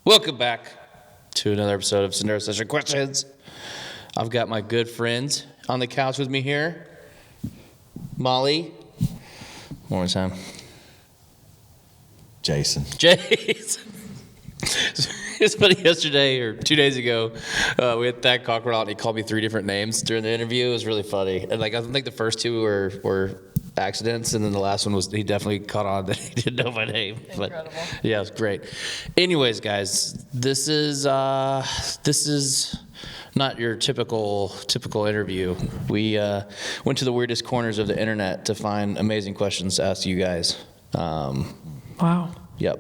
Welcome back to another episode of Sendero Sessions Questions. I've got my good friends on the couch with me here. Molly. One more time. Jason. It's funny, yesterday or 2 days ago, we had Thad Cockrell and he called me 3 different names during the interview. It was really funny. And I think the first 2 were accidents, and then the last one was he definitely caught on that he didn't know my name. Incredible. But yeah, it was great. Anyways, guys, this is not your typical interview. We went to the weirdest corners of the internet to find amazing questions to ask you guys. Wow. Yep.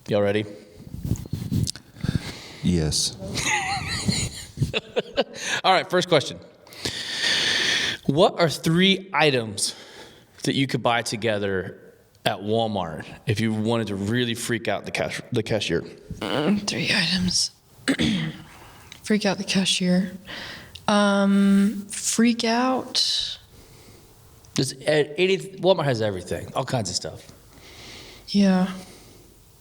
Y'all ready? Yes. All right, first question. What are 3 items that you could buy together at Walmart if you wanted to really freak out the cashier? 3 items. Freak out the cashier. Freak out. Walmart has everything, all kinds of stuff. Yeah.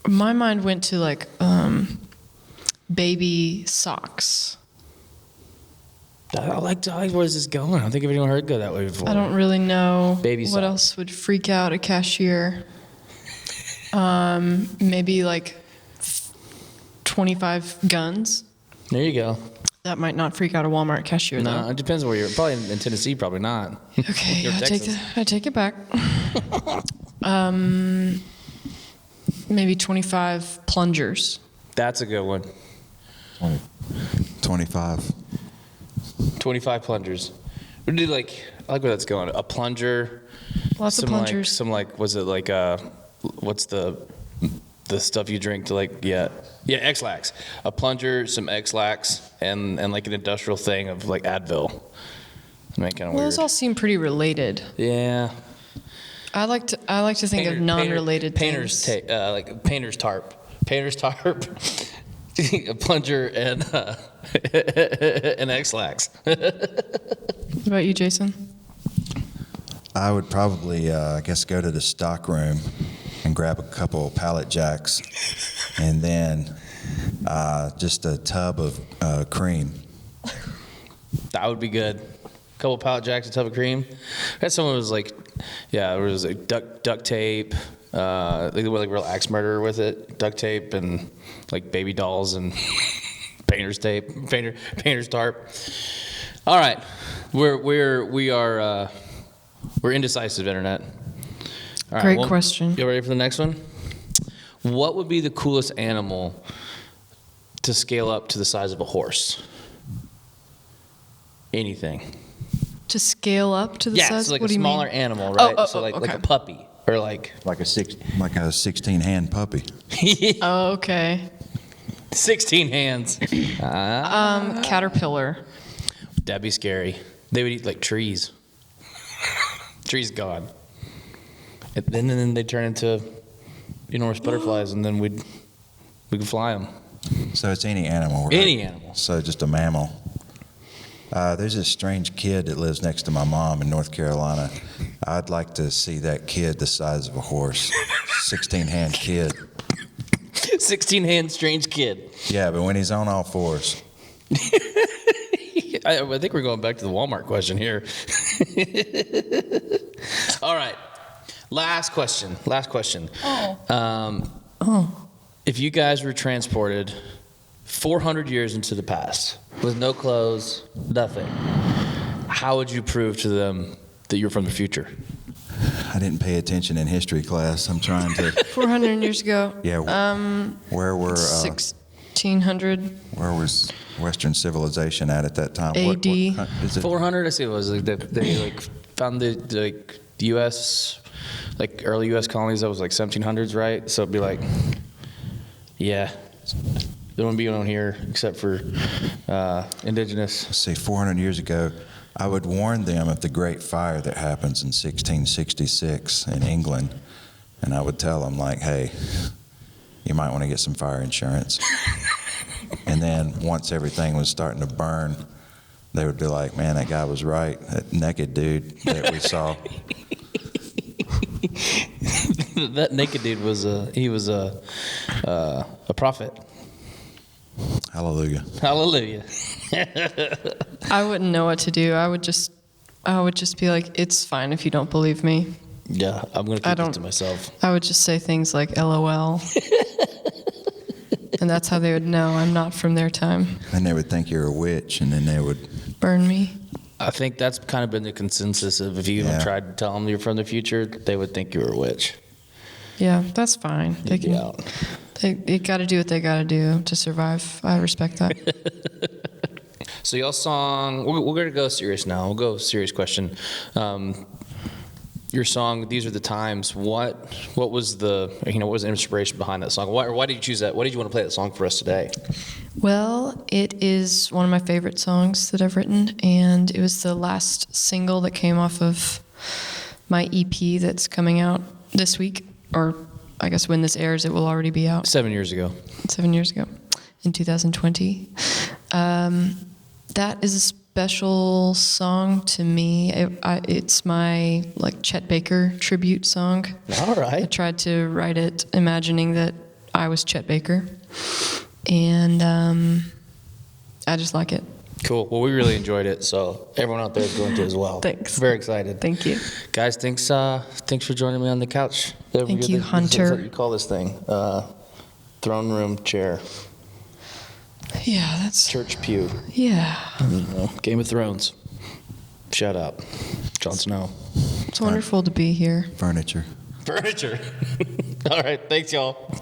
My mind went to like baby socks. I like where is this going? I don't think I've even heard it go that way before. I don't really know Baby what socks. else would freak out a cashier. Maybe like 25 guns. There you go. That might not freak out a Walmart cashier, No, though. it depends where you're. Probably in Tennessee, probably not. Okay, You're Texas. I take it back. Maybe 25 plungers. That's a good one. 25. 25 plungers. We do I like where that's going. A plunger. Lots of plungers. Was it what's the stuff you drink to X-Lax. A plunger, some X-Lax, and like an industrial thing of like Advil. Kind of Well, weird. those all seem pretty related. Yeah. I like to think of non-related painter's things. like painter's tarp. Painter's tarp. A plunger and an X-Lax. What about you, Jason? I would probably, go to the stock room and grab a couple pallet jacks and then just a tub of cream. That would be good. A couple pallet jacks, a tub of cream. I had someone who was like, it was like duct tape. They were like real axe murderer with it. Duct tape and like baby dolls and painter's tarp. All right, we're indecisive, internet. All right, Great question. You ready for the next one? What would be the coolest animal to scale up to the size of a horse? Anything. To scale up to the size? Yeah, so like what a do you mean? smaller animal, right? So like okay. a puppy or like Like a 16-hand puppy. Oh, okay. 16 hands. Caterpillar. That'd be scary. They would eat like trees. Trees gone. And then they turn into enormous butterflies, and then we could fly them. So it's any animal, right? Any animal. So just a mammal. There's this strange kid that lives next to my mom in North Carolina. I'd like to see that kid the size of a horse. 16-hand kid. 16-hand strange kid. Yeah, but when he's on all fours. I think we're going back to the Walmart question here. All right. Last question. If you guys were transported 400 years into the past with no clothes, nothing, how would you prove to them that you're from the future? I didn't pay attention in history class. I'm trying to. 400 years ago. Yeah. Where were 1600. Where was Western civilization at that time? AD. What is it? 400. I see. It was like they like found the U.S. like early U.S. colonies. That was like 1700s, right? So it'd be like, yeah, there wouldn't be one here except for indigenous. Let's see, 400 years ago, I would warn them of the Great Fire that happens in 1666 in England, and I would tell them, like, hey, you might want to get some fire insurance. And then once everything was starting to burn, they would be like, man, that guy was right, that naked dude that we saw. That naked dude was a prophet. Hallelujah. Hallelujah. I wouldn't know what to do. I would just be like, it's fine if you don't believe me. Yeah, I'm going to keep it to myself. I would just say things like LOL. And that's how they would know I'm not from their time. And they would think you're a witch, and then they would Burn me. I think that's kind of been the consensus of if you even tried to tell them you're from the future, they would think you were a witch. Yeah, that's fine. They You'd be can. out. They got to do what they got to do to survive. I respect that. So y'all song, we're going to go serious now. We'll go serious question. Your song, These Are the Times, what was the, what was the inspiration behind that song? Why did you choose that? Why did you want to play that song for us today? Well, it is one of my favorite songs that I've written, and it was the last single that came off of my EP that's coming out this week, or I guess when this airs, it will already be out. 7 years ago. 7 years ago, in 2020. That is a special song to me. It's my Chet Baker tribute song. All right. I tried to write it imagining that I was Chet Baker, and I just like it. Cool. Well, we really enjoyed it, so everyone out there is going to as well. Thanks. Very excited. Thank you. Guys, thanks for joining me on the couch. Thank you, Hunter. That's what you call this thing. Throne room chair. Yeah, that's... Church pew. Yeah. Game of Thrones. Shout out. Jon Snow. It's wonderful to be here. furniture. Furniture. All right. Thanks, y'all.